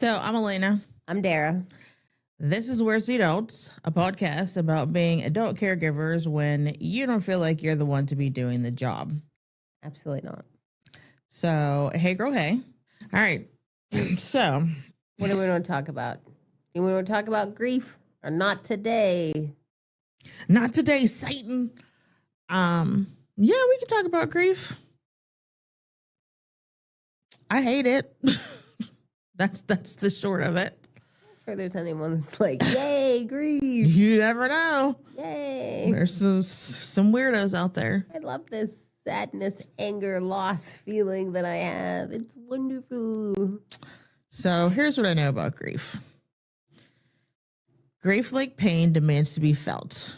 So I'm Alana. I'm Darah. This is Where's the Adults, a podcast about being adult caregivers when you don't feel like you're the one to be doing the job. Absolutely not. So, hey, girl, hey. All right. So, what do we want to talk about? Do we want to talk about grief or not today? Not today, Satan. Yeah, we can talk about grief. I hate it. That's the short of it. I'm sure there's anyone that's like, yay, grief. You never know. Yay. There's some weirdos out there. I love this sadness, anger, loss feeling that I have. It's wonderful. So here's what I know about grief. Grief, like pain, demands to be felt.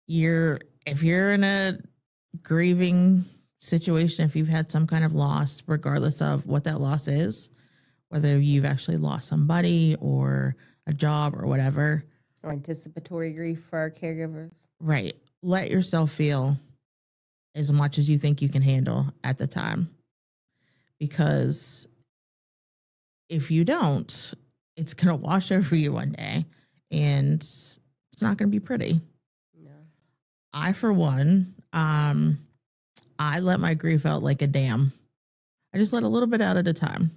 If you're in a grieving situation, if you've had some kind of loss, regardless of what that loss is, whether you've actually lost somebody or a job or whatever. Or anticipatory grief for our caregivers. Right. Let yourself feel as much as you think you can handle at the time. Because if you don't, it's going to wash over you one day and it's not going to be pretty. No. I, for one, I let my grief out like a dam. I just let a little bit out at a time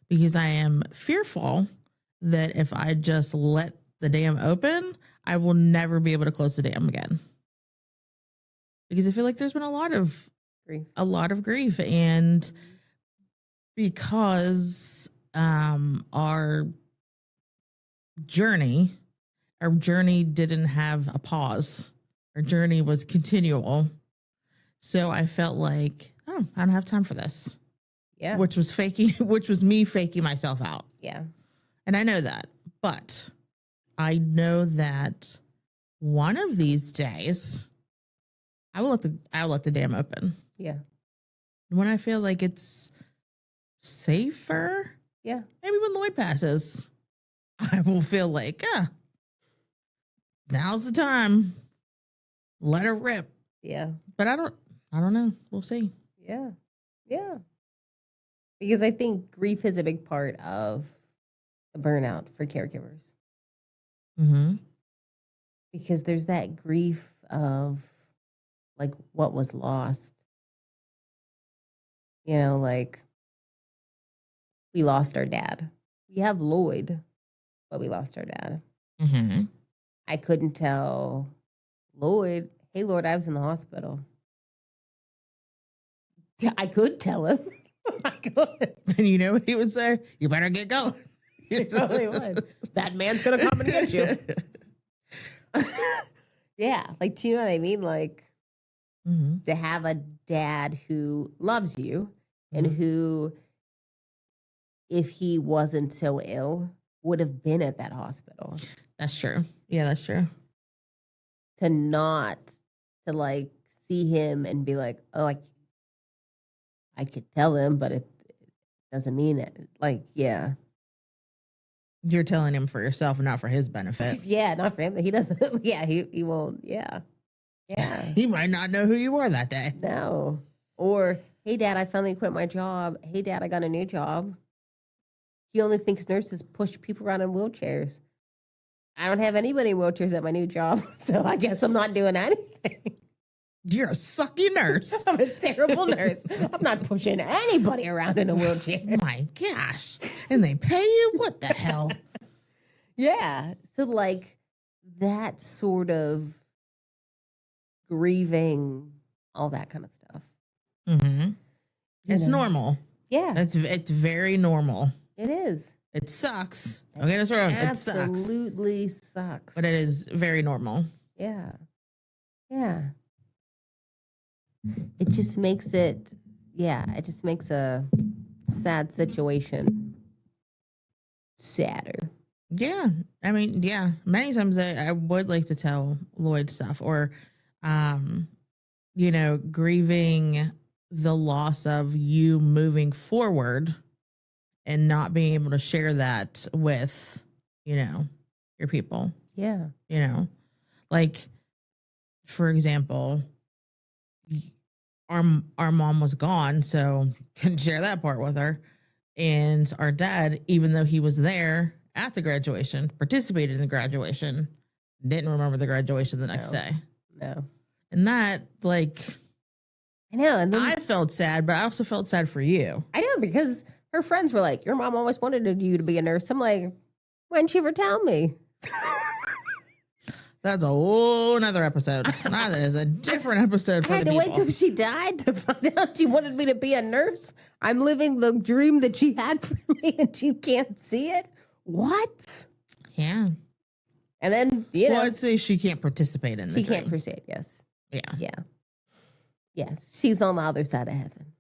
because I am fearful that if I just let the dam open, I will never be able to close the dam again. Because I feel like there's been a lot of grief, and because our journey didn't have a pause. Our journey was continual. So I felt like, I don't have time for this. Yeah. Which was me faking myself out. Yeah. And I know that. But I know that one of these days I will let the dam open. Yeah. When I feel like it's safer. Yeah. Maybe when Lloyd passes, I will feel like, now's the time. Let her rip. Yeah. But I don't know. We'll see. Yeah. Yeah. Because I think grief is a big part of the burnout for caregivers. Mm-hmm. Because there's that grief of like what was lost. You know, like we lost our dad. We have Lloyd, but we lost our dad. Mm-hmm. I couldn't tell Lloyd, hey, Lloyd, I was in the hospital. I could tell him. I could. And you know what he would say? You better get going. He probably would. That man's going to come and get you. Yeah. Like, do you know what I mean? Like, to have a dad who loves you and who, if he wasn't so ill, would have been at that hospital. That's true. Yeah, that's true. To like see him and be like, oh, I could tell him, but it doesn't mean it. Like, yeah. You're telling him for yourself and not for his benefit. Yeah, not for him. He doesn't. Yeah, he won't. Yeah. Yeah. He might not know who you were that day. No. Or, hey, Dad, I finally quit my job. Hey, Dad, I got a new job. He only thinks nurses push people around in wheelchairs. I don't have anybody in wheelchairs at my new job, so I guess I'm not doing anything. You're a sucky nurse. I'm a terrible nurse. I'm not pushing anybody around in a wheelchair. Oh my gosh. And they pay you? What the hell? Yeah. So like that sort of grieving, all that kind of stuff. Mm-hmm. It's normal. Yeah. It's very normal. It is. It sucks. Don't get us wrong. It sucks. Absolutely sucks. But it is very normal. Yeah. Yeah. It just makes it a sad situation sadder. Yeah. I mean, yeah. Many times I would like to tell Lloyd stuff or, grieving the loss of you moving forward and not being able to share that with, your people. Yeah. Like, for example, our mom was gone, so couldn't share that part with her. And our dad, even though he was there at the graduation, participated in the graduation, didn't remember the graduation the next day. No. And that, like, I know. And then I felt sad, but I also felt sad for you. I know, because her friends were like, your mom always wanted you to be a nurse. I'm like, why didn't she ever tell me? That's a whole nother episode. That is a different episode for I had the to people. wait till she died to find out she wanted me to be a nurse. I'm living the dream that she had for me and she can't see it. What? Yeah. And then, Well, I'd say she can't participate in the she dream. can't proceed. Yes. Yeah. Yeah. Yes. She's on the other side of heaven.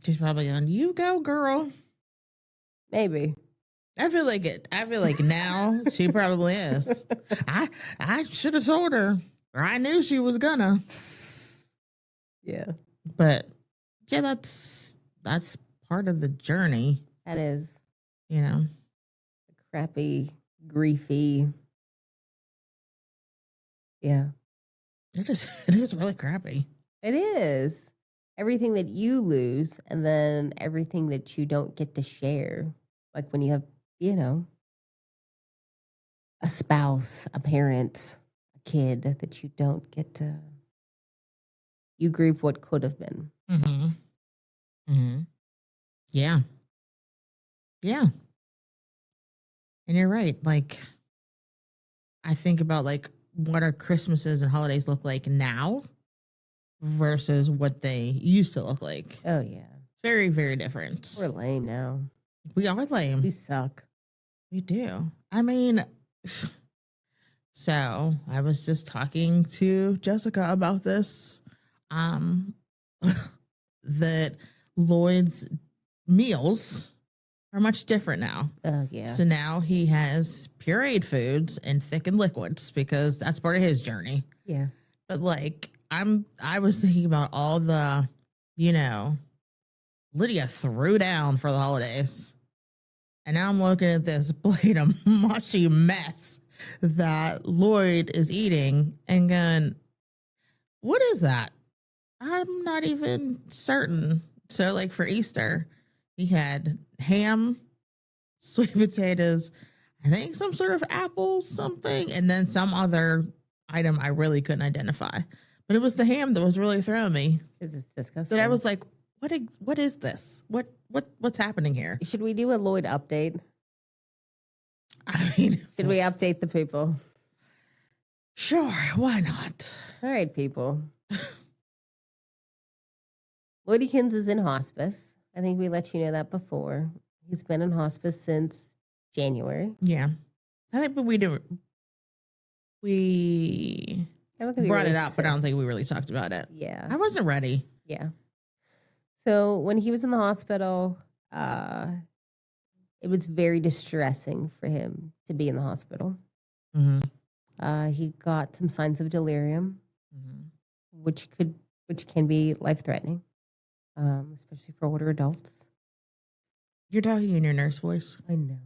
She's probably on, you go, girl. Maybe. I feel like now she probably is. I should have told her, or I knew she was gonna. Yeah. But yeah, that's part of the journey, That is you know. crappy, griefy. Yeah. It is really crappy. It is. Everything that you lose and then everything that you don't get to share. Like when you have, a spouse, a parent, a kid that you don't get to, you grieve what could have been. Mm-hmm. Mm-hmm. Yeah. Yeah. And you're right. Like, I think about like what our Christmases and holidays look like now versus what they used to look like. Oh, yeah. Very, very different. We're lame now. We are lame. We suck. We do. I mean, so I was just talking to Jessica about this. That Lloyd's meals are much different now. Oh, yeah. So now he has pureed foods and thickened liquids because that's part of his journey. Yeah. But like I was thinking about all the, Lydia threw down for the holidays. And now I'm looking at this plate of mushy mess that Lloyd is eating and going, what is that? I'm not even certain. So like for Easter, he had ham, sweet potatoes, I think some sort of apple, something, and then some other item I really couldn't identify. But it was the ham that was really throwing me. This is disgusting. That I was like, what is this? What's happening here? Should we do a Lloyd update? I mean, Should we update the people? Sure, why not? All right, people. Lloydykins is in hospice. I think we let you know that before. He's been in hospice since January. Yeah. I think but we didn't we I don't think we brought really it up, but I don't think we really talked about it. Yeah. I wasn't ready. Yeah. So when he was in the hospital, it was very distressing for him to be in the hospital. Mm-hmm. He got some signs of delirium, Mm-hmm. which can be life-threatening, especially for older adults. You're talking in your nurse voice. I know.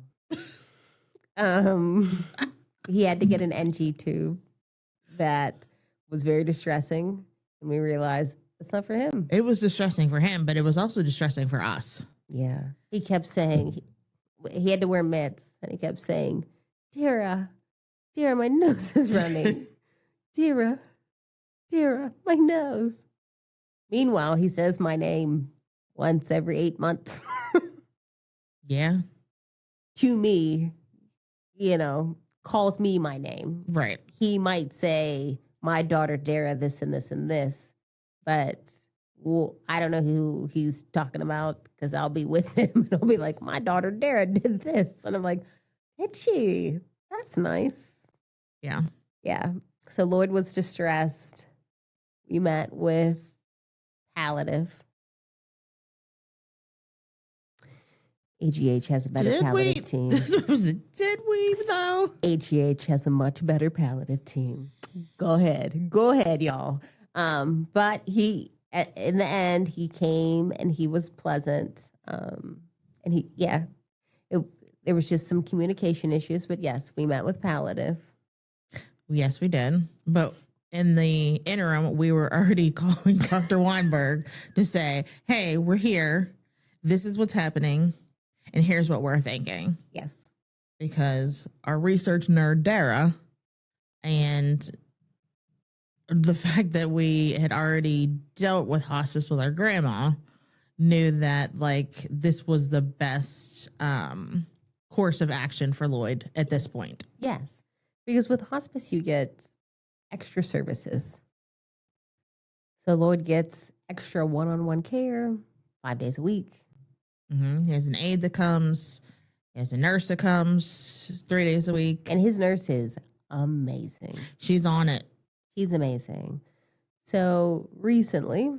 He had to get an NG tube that was very distressing, and we realized it's not for him. It was distressing for him, but it was also distressing for us. Yeah. He kept saying, he had to wear mitts, and he kept saying, Darah, my nose is running. Darah, my nose. Meanwhile, he says my name once every 8 months. Yeah. To me, calls me my name. Right. He might say, my daughter Darah, this and this and this, but I don't know who he's talking about because I'll be with him and I'll be like, my daughter Darah did this. And I'm like, did she? That's nice. Yeah. Yeah. So Lloyd was distressed. We met with palliative. AGH has a better palliative team. Did we though? AGH has a much better palliative team. Go ahead, y'all. But in the end, he came and he was pleasant. And there was just some communication issues, but yes, we met with palliative. Yes, we did. But in the interim, we were already calling Dr. Weinberg to say, hey, we're here. This is what's happening. And here's what we're thinking. Yes. Because our research nerd, Darah, and the fact that we had already dealt with hospice with our grandma, knew that like this was the best course of action for Lloyd at this point. Yes. Because with hospice, you get extra services. So Lloyd gets extra one-on-one care 5 days a week. He has an aide that comes. He has a nurse that comes 3 days a week. And his nurse is amazing. She's on it. She's amazing. So recently,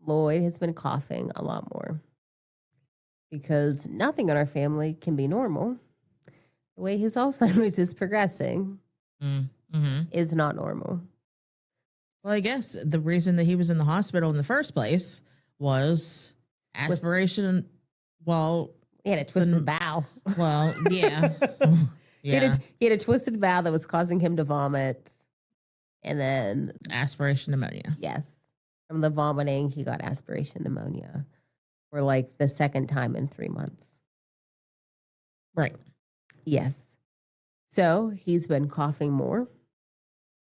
Lloyd has been coughing a lot more because nothing in our family can be normal. The way his Alzheimer's is progressing is not normal. Well, I guess the reason that he was in the hospital in the first place was aspiration. Well, he had a twisted bowel. Well, yeah. Yeah. He had a twisted bowel that was causing him to vomit. And then aspiration pneumonia. Yes. From the vomiting, he got aspiration pneumonia for like the second time in 3 months. Right. Yes. So he's been coughing more.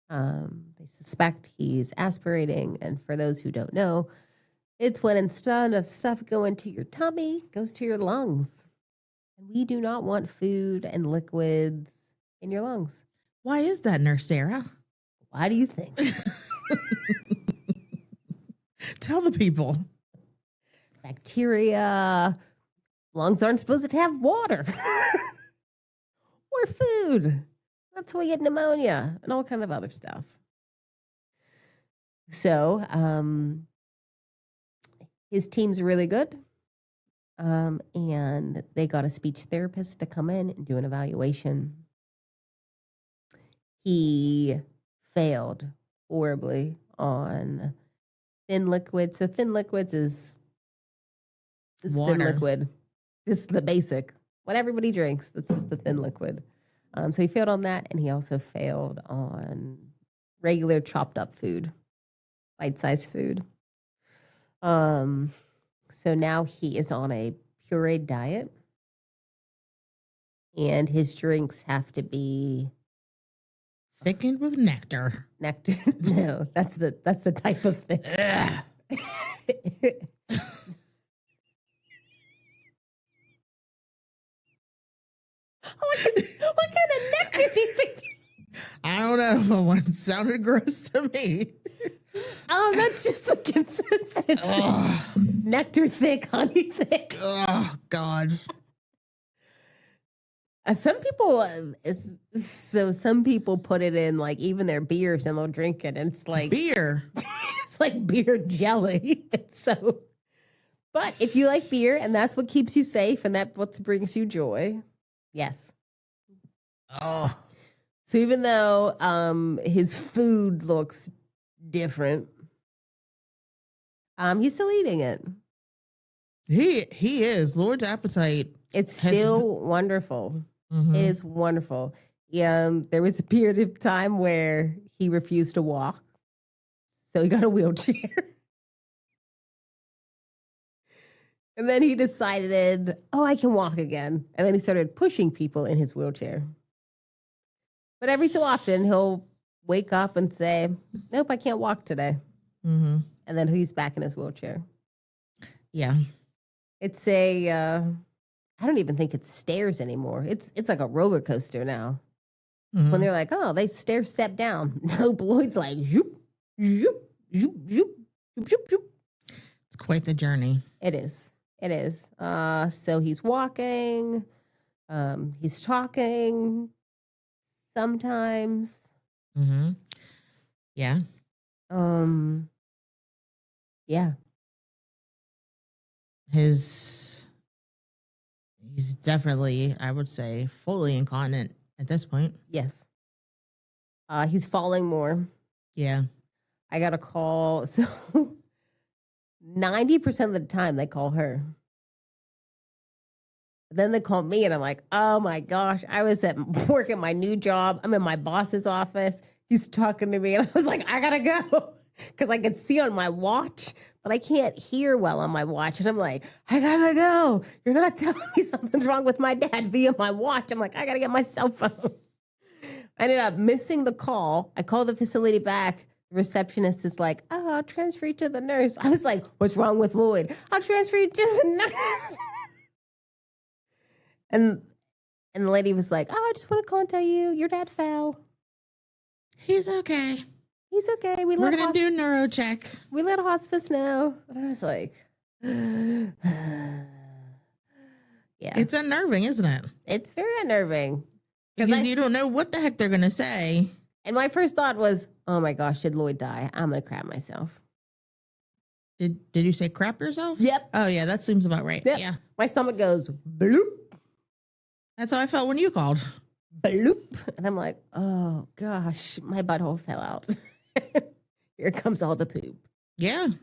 They suspect he's aspirating. And for those who don't know, it's when instead of stuff going to your tummy, it goes to your lungs. And we do not want food and liquids in your lungs. Why is that, Nurse Darah? Why do you think? Tell the people. Bacteria. Lungs aren't supposed to have water or food. That's why we get pneumonia and all kind of other stuff. So his team's really good. And they got a speech therapist to come in and do an evaluation. He failed horribly on thin liquids. So thin liquids is thin liquid. Just the basic. What everybody drinks. That's just the thin liquid. So he failed on that, and he also failed on regular chopped up food, bite-sized food. So now he is on a pureed diet, and his drinks have to be thickened with nectar. Nectar? No, that's the type of thing. What kind of nectar do you think? I don't know. It sounded gross to me. That's just the consistency. Nectar thick, honey thick. Oh, God. Some people put it in like even their beers and they'll drink it, and it's like beer. It's like beer jelly. But if you like beer and that's what keeps you safe and that's what brings you joy, yes. Oh. So even though his food looks different, he's still eating it. He is. Lloyd's appetite. It's still wonderful. Mm-hmm. It is wonderful. There was a period of time where he refused to walk, so he got a wheelchair. And then he decided, I can walk again. And then he started pushing people in his wheelchair. But every so often, he'll wake up and say, nope, I can't walk today. Mm-hmm. And then he's back in his wheelchair. Yeah. It's I don't even think it's stairs anymore. It's like a roller coaster now. Mm-hmm. When they're like, they step down. No, Lloyd's like, zoop, zoop, zoop, zoop, zoop, zoop, zoop. It's quite the journey. It is. It is. So he's walking. He's talking sometimes. Mm-hmm. Yeah. Yeah. He's definitely, I would say, fully incontinent at this point. Yes. He's falling more. Yeah. I got a call. So 90% of the time they call her. But then they call me and I'm like, oh my gosh, I was at work at my new job. I'm in my boss's office. He's talking to me and I was like, I gotta go. because I could see on my watch, but I can't hear well on my watch. And I'm like, I gotta go. You're not telling me something's wrong with my dad via my watch. I'm like, I gotta get my cell phone. I ended up missing the call. I called the facility back. The receptionist is like, oh, I'll transfer you to the nurse. I was like, what's wrong with Lloyd? I'll transfer you to the nurse. And the lady was like, oh, I just want to call and tell you your dad fell. He's okay. He's okay. We're going to do neuro check. We let hospice know. And I was like, yeah. It's unnerving, isn't it? It's very unnerving. Because you don't know what the heck they're going to say. And my first thought was, oh my gosh, did Lloyd die? I'm going to crap myself. Did you say crap yourself? Yep. Oh, yeah, that seems about right. Yep. Yeah. My stomach goes bloop. That's how I felt when you called. Bloop. And I'm like, oh gosh, my butthole fell out. Here comes all the poop. Yeah. And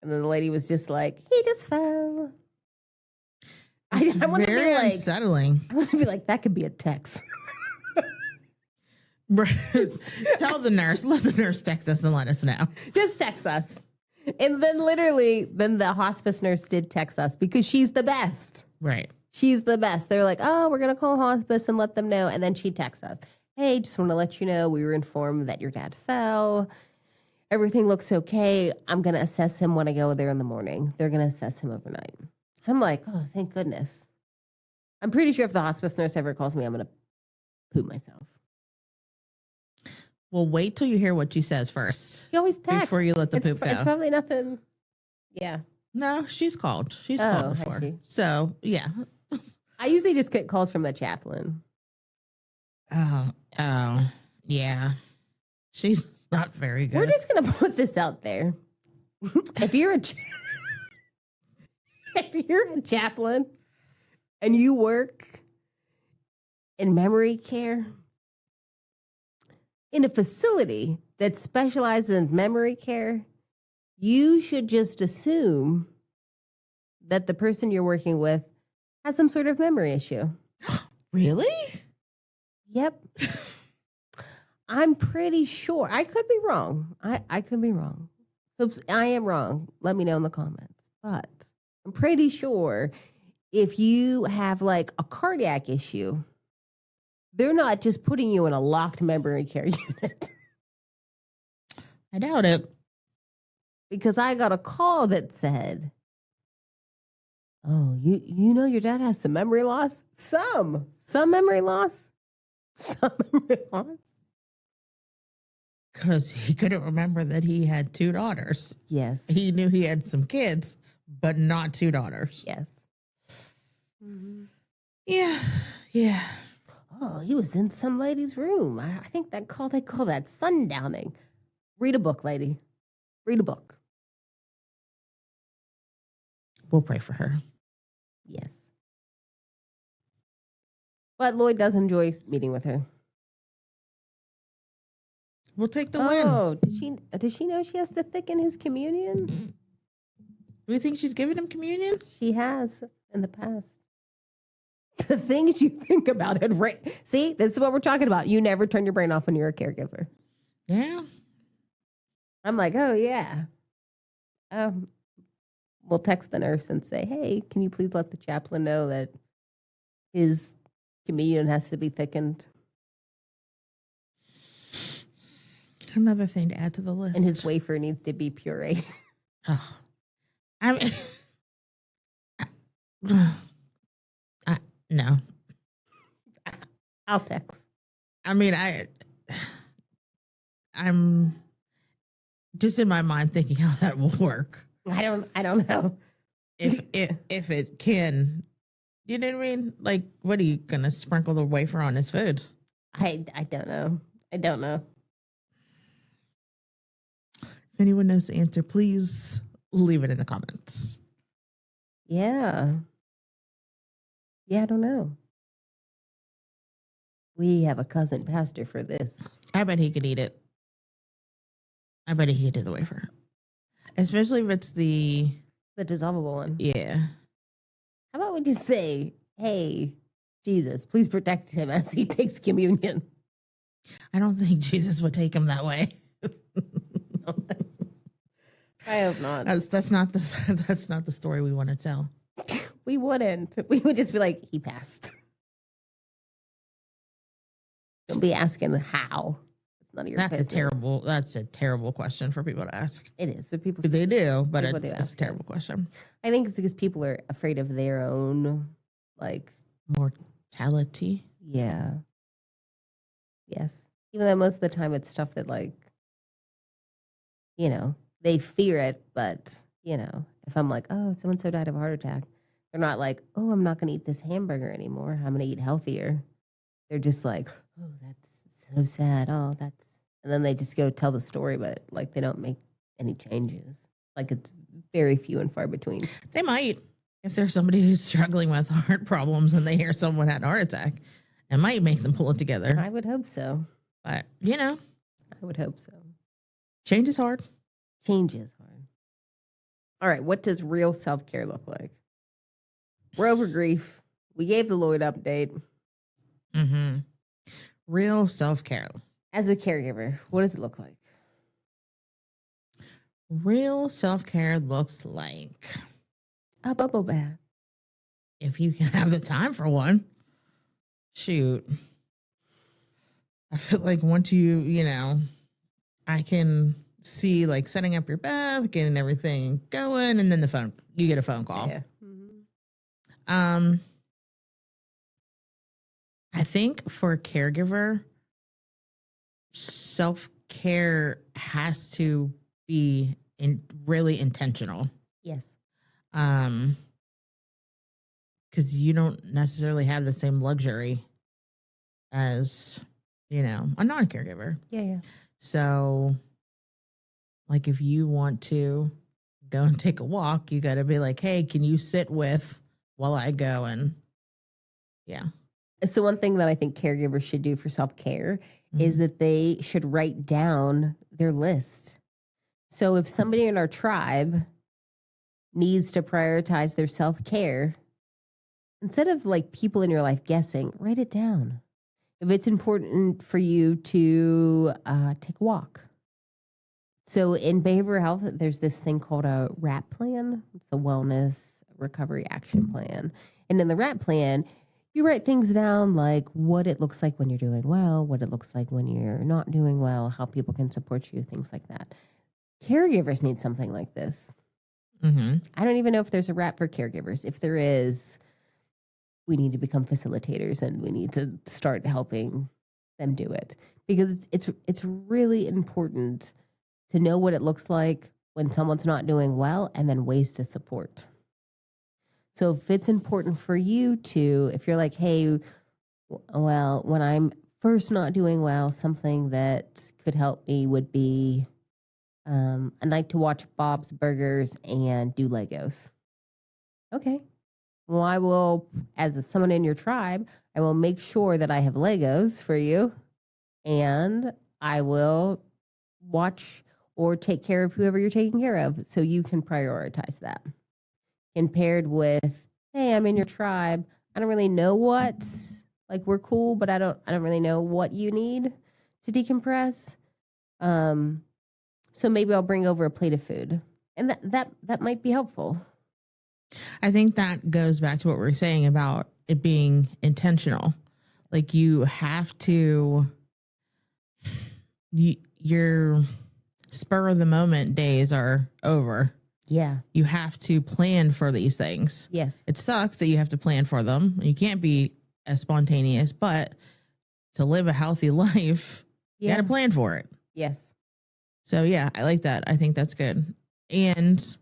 then the lady was just like, he just fell. I want to be very like, unsettling. I want to be like, that could be a text. Tell the nurse, let the nurse text us and let us know. Just text us. And then literally, then the hospice nurse did text us because she's the best. Right. She's the best. They're like, oh, we're going to call hospice and let them know. And then she texts us, hey, just want to let you know we were informed that your dad fell. Everything looks okay. I'm going to assess him when I go there in the morning. They're going to assess him overnight. I'm like, oh, thank goodness. I'm pretty sure if the hospice nurse ever calls me, I'm going to poop myself. Well, wait till you hear what she says first. She always texts. Before you let the poop go. It's probably nothing. Yeah. No, she's called. She's called before. So, yeah. I usually just get calls from the chaplain. Oh, yeah. She's not very good. We're just going to put this out there. If you're a chaplain and you work in memory care in a facility that specializes in memory care, you should just assume that the person you're working with has some sort of memory issue. Really? Yep. I'm pretty sure. I could be wrong. I could be wrong. So if I am wrong, let me know in the comments. But I'm pretty sure if you have like a cardiac issue, they're not just putting you in a locked memory care unit. I doubt it. Because I got a call that said, oh, you know your dad has some memory loss? Some memory loss? Some memory loss? Because he couldn't remember that he had 2 daughters. Yes. He knew he had some kids, but not 2 daughters. Yes. Mm-hmm. Yeah. Oh, he was in some lady's room. I think they call that sundowning. Read a book, lady. Read a book. We'll pray for her. Yes. But Lloyd does enjoy meeting with her. We'll take the win. Oh, does she know she has to thicken his communion? Do you think she's giving him communion? She has in the past. The things you think about it, right? See, this is what we're talking about. You never turn your brain off when you're a caregiver. Yeah. I'm like, oh, yeah. We'll text the nurse and say, hey, can you please let the chaplain know that his communion has to be thickened? Another thing to add to the list. And his wafer needs to be pureed. Oh. I mean, no. I'll text. I mean, I'm just in my mind thinking how that will work. I don't know. If it can, you know what I mean? Like, what are you gonna sprinkle the wafer on his food? I don't know. I don't know. If anyone knows the answer, please leave it in the comments. Yeah. Yeah, I don't know. We have a cousin pastor for this. I bet he could eat it. I bet he could do the wafer. Especially if it's the dissolvable one. Yeah. How about we just say, hey, Jesus, please protect him as he takes communion. I don't think Jesus would take him that way. I hope not. That's not the that's not the story we want to tell. We wouldn't. We would just be like, he passed. Don't be asking how. It's none of your business. That's a terrible question for people to ask. It is, but people They do, but people it's a terrible question. I think it's because people are afraid of their own, like, mortality. Yeah. Yes. Even though most of the time it's stuff that, like, you know, they fear it, but, you know, if I'm like, oh, so-and-so died of a heart attack, they're not like, oh, I'm not going to eat this hamburger anymore. I'm going to eat healthier. They're just like, oh, that's so sad. Oh, that's, and then they just go tell the story, but, like, they don't make any changes. Like, it's very few and far between. They might. If there's somebody who's struggling with heart problems and they hear someone had a heart attack, it might make them pull it together. I would hope so. But, you know. I would hope so. Change is hard. Change is hard. All right. What does real self-care look like? We're over grief. We gave the Lloyd update. Mm-hmm. Real self-care. As a caregiver, what does it look like? Real self-care looks like a bubble bath. If you can have the time for one. Shoot. I feel like once you know, I can see like setting up your bath, getting everything going, and then you get a phone call. Yeah. I think for a caregiver, self-care has to be really intentional. Yes. Because you don't necessarily have the same luxury as, you know, a non-caregiver. Yeah. So, like, if you want to go and take a walk, you got to be like, hey, can you sit with while I go? And yeah. So one thing that I think caregivers should do for self-care is that they should write down their list. So if somebody in our tribe needs to prioritize their self-care, instead of like people in your life guessing, write it down. If it's important for you to take a walk. So in behavioral health, there's this thing called a RAP plan. It's a wellness recovery action plan. And in the RAP plan, you write things down like what it looks like when you're doing well, what it looks like when you're not doing well, how people can support you, things like that. Caregivers need something like this. Mm-hmm. I don't even know if there's a RAP for caregivers. If there is, we need to become facilitators and we need to start helping them do it, because it's really important to know what it looks like when someone's not doing well and then ways to support. So if it's important for you to, if you're like, hey, well, when I'm first not doing well, something that could help me would be I like to watch Bob's Burgers and do Legos. Okay. Well, I will, as someone in your tribe, I will make sure that I have Legos for you, and I will watch or take care of whoever you're taking care of, so you can prioritize that. Compared with, hey, I'm in your tribe. I don't really know what, like, we're cool, but I don't really know what you need to decompress. So maybe I'll bring over a plate of food, and that might be helpful. I think that goes back to what we were saying about it being intentional. Like, you have to, your spur of the moment days are over. Yeah. You have to plan for these things. Yes. It sucks that you have to plan for them. You can't be as spontaneous, but to live a healthy life, you got to plan for it. Yes. So yeah, I like that. I think that's good. And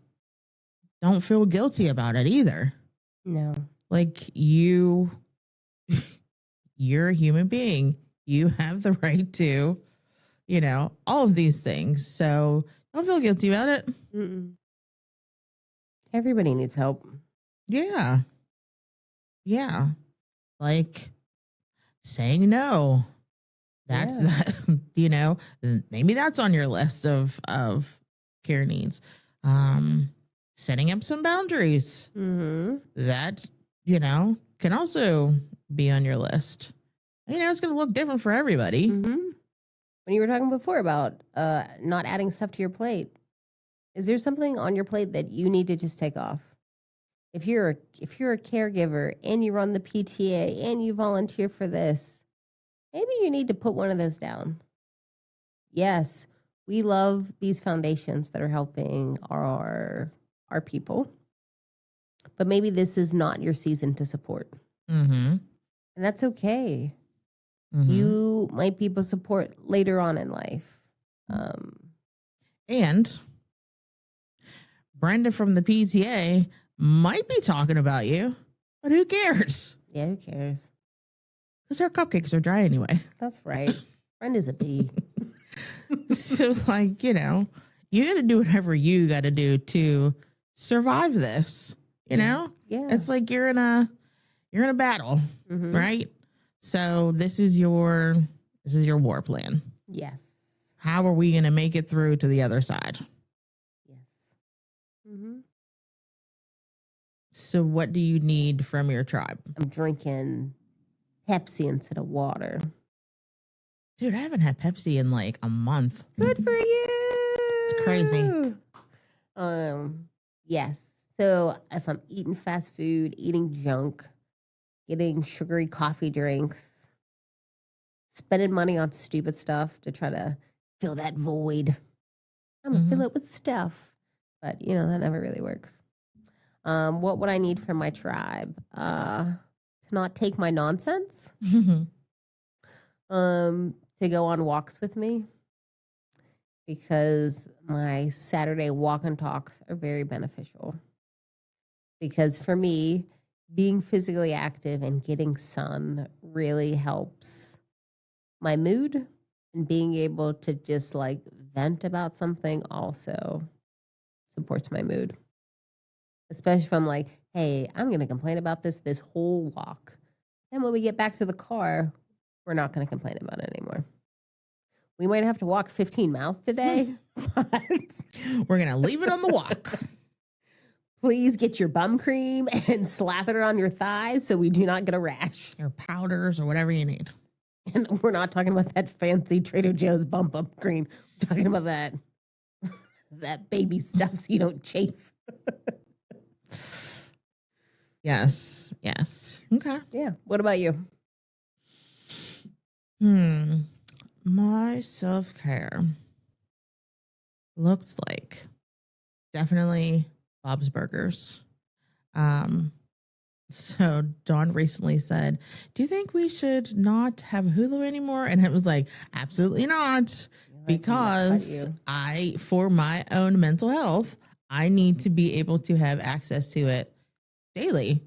don't feel guilty about it either. No. Like, you're a human being. You have the right to, you know, all of these things. So don't feel guilty about it. Mm-mm. Everybody needs help. Yeah. Yeah. Like saying no. That's, you know, maybe that's on your list of care needs. Setting up some boundaries. Mm-hmm. That, you know, can also be on your list. You know, it's going to look different for everybody. Mm-hmm. When you were talking before about not adding stuff to your plate, Is there something on your plate that you need to just take off? If you're a caregiver and you run the PTA and you volunteer for this, maybe you need to put one of those down. Yes, we love these foundations that are helping our people, but maybe this is not your season to support, Mm-hmm. and that's okay. Mm-hmm. You might be able to support later on in life. And Brenda from the PTA might be talking about you, but who cares? Yeah, who cares? Because her cupcakes are dry anyway. That's right. Brenda's a bee. So, like, you got to do whatever you got to do to survive this. Yeah. It's like you're in a battle, Mhm. right? So this is your war plan. Yes. How are we going to make it through to the other side? Yes. Mm-hmm. So what do you need from your tribe? I'm drinking Pepsi instead of water. Dude, I haven't had Pepsi in like a month. Good for you. It's crazy. Yes. So if I'm eating fast food, eating junk, getting sugary coffee drinks, spending money on stupid stuff to try to fill that void, I'm gonna fill it with stuff. But that never really works. What would I need from my tribe? To not take my nonsense. To go on walks with me, because my Saturday walk and talks are very beneficial. Because for me, being physically active and getting sun really helps my mood, and being able to just like vent about something also supports my mood. Especially if I'm like, hey, I'm going to complain about this whole walk. And when we get back to the car, we're not going to complain about it anymore. We might have to walk 15 miles today, but we're going to leave it on the walk. Please get your bum cream and slather it on your thighs so we do not get a rash. Or powders or whatever you need. And we're not talking about that fancy Trader Joe's bump up cream. We're talking about that baby stuff so you don't chafe. Yes. Okay. Yeah. What about you? My self-care looks like definitely Bob's Burgers. So Dawn recently said, do you think we should not have Hulu anymore? And it was like, absolutely not. Because for my own mental health, I need to be able to have access to it daily.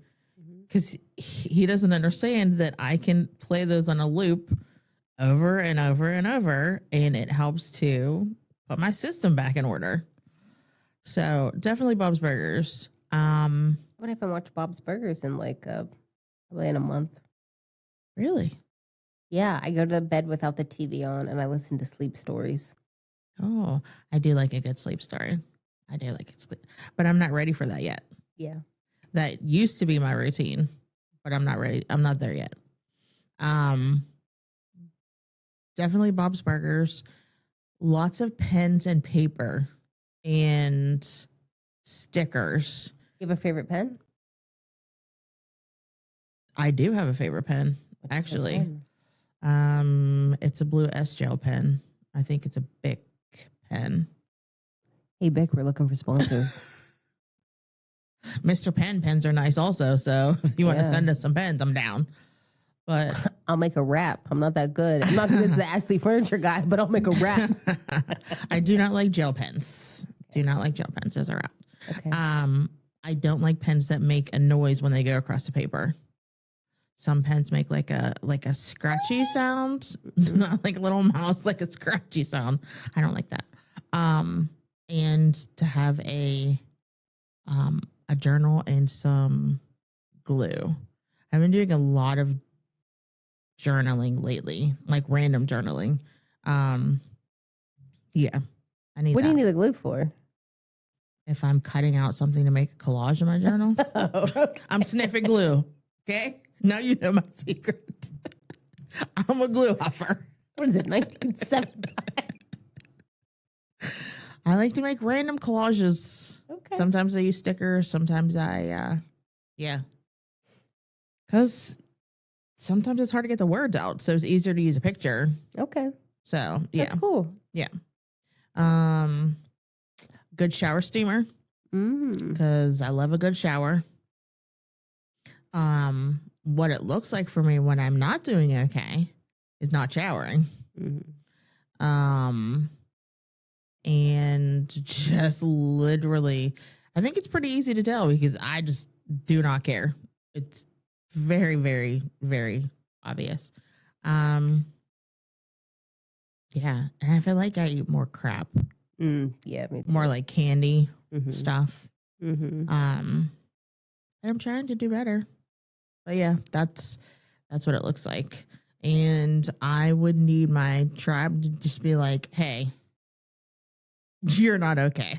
Because he doesn't understand that I can play those on a loop over and over and over, and it helps to put my system back in order. So definitely Bob's Burgers. I haven't watched Bob's Burgers in like probably in a month. Really? Yeah, I go to bed without the TV on and I listen to sleep stories. Oh, I do like a good sleep story. I do like it, but I'm not ready for that yet. Yeah. That used to be my routine, but I'm not ready. I'm not there yet. Definitely Bob's Burgers. Lots of pens and paper and stickers. You have a favorite pen? I do have a favorite pen, actually. It's a blue S gel pen. I think it's a Bic pen. Hey, Bic, we're looking for sponsors. Mr. Pens are nice also. So if you want to send us some pens, I'm down. But I'll make a wrap. I'm not that good. I'm not good as the Ashley Furniture guy, but I'll make a wrap. I do not like gel pens. Do not like gel pens as a wrap. Okay. I don't like pens that make a noise when they go across the paper. Some pens make like a scratchy sound, not like a little mouse, like a scratchy sound. I don't like that. And to have a journal and some glue. I've been doing a lot of journaling lately, like random journaling. Yeah, I need. What do you need the glue for? If I'm cutting out something to make a collage in my journal, okay. I'm sniffing glue. Okay, now you know my secret. I'm a glue huffer. What is it, 1975? I like to make random collages. Okay. Sometimes I use stickers. Sometimes yeah. Because sometimes it's hard to get the words out. So it's easier to use a picture. Okay. So, yeah. That's cool. Yeah. Good shower steamer. Mm. Because I love a good shower. What it looks like for me when I'm not doing okay is not showering. Mm. And just literally, I think it's pretty easy to tell because I just do not care. It's very, very, very obvious. Yeah, and I feel like I eat more crap, Yeah, me too. more like candy stuff. Mm-hmm. I'm trying to do better, but yeah, that's what it looks like. And I would need my tribe to just be like, hey, you're not okay.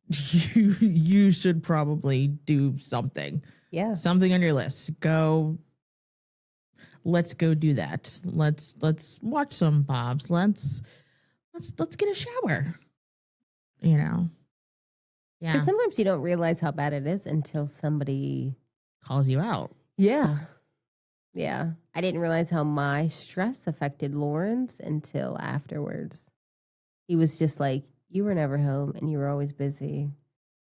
You should probably do something. Yeah. Something on your list. Let's go do that. Let's watch some Bobs. Let's get a shower. You know. Yeah. Because sometimes you don't realize how bad it is until somebody calls you out. Yeah. Yeah. I didn't realize how my stress affected Lauren's until afterwards. He was just like, you were never home and you were always busy.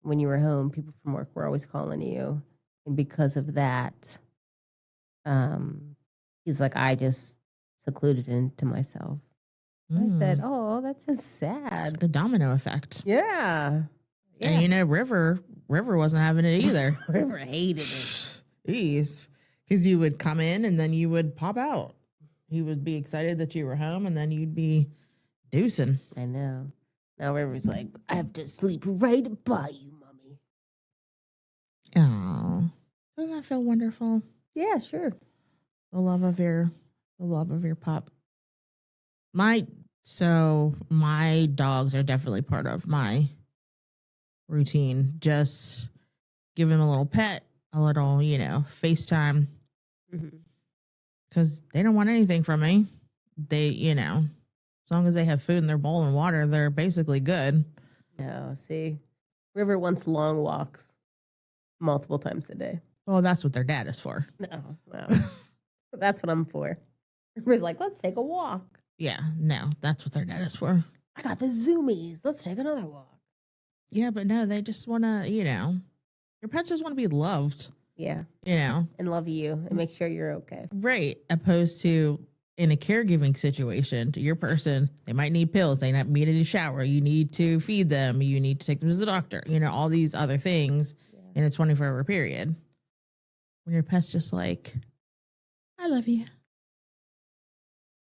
When you were home, people from work were always calling you. And because of that, he's like, I just secluded into myself. I said, oh, that's so sad. It's like a domino effect. Yeah. And you know, River wasn't having it either. River hated it. Jeez. Because you would come in and then you would pop out. He would be excited that you were home and then you'd be deucing. I know. Now River's like, I have to sleep right by you, mommy. Oh, doesn't that feel wonderful? Yeah, sure. The love of your pup. My dogs are definitely part of my routine. Just give him a little pet, a little, FaceTime. Because they don't want anything from me. They, as long as they have food in their bowl and water, they're basically good. No, see, River wants long walks multiple times a day. Well, that's what their dad is for. No. That's what I'm for. River's like, let's take a walk. Yeah, no, that's what their dad is for. I got the zoomies. Let's take another walk. Yeah, but no, they just want to, your pets just want to be loved. Yeah. And love you and make sure you're okay. Right. Opposed to in a caregiving situation, to your person, they might need pills. They might need a shower. You need to feed them. You need to take them to the doctor. All these other things in a 24-hour period. When your pet's just like, I love you.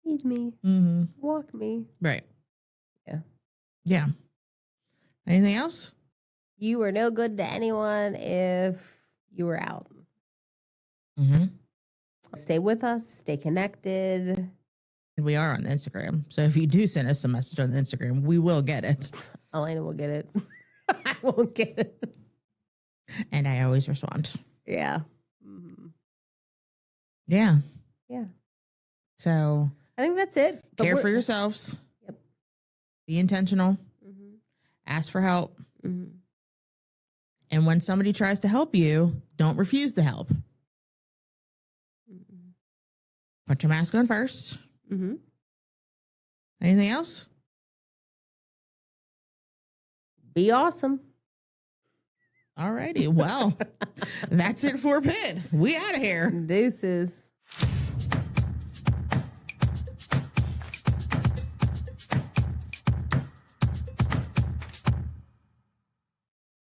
Feed me. Mm-hmm. Walk me. Right. Yeah. Yeah. Anything else? You were no good to anyone if you were out. Mm-hmm. Stay with us. Stay connected. We are on Instagram. So if you do send us a message on Instagram, we will get it. Alana will get it. I won't get it. And I always respond. Yeah. Mm-hmm. Yeah. Yeah. So I think that's it. Care for yourselves. Yep. Be intentional. Mm-hmm. Ask for help. Mm-hmm. And when somebody tries to help you, don't refuse the help. Mm-hmm. Put your mask on first. Mm-hmm. Anything else? Be awesome. All righty. Well, that's it for Pit. We out of here. Deuces.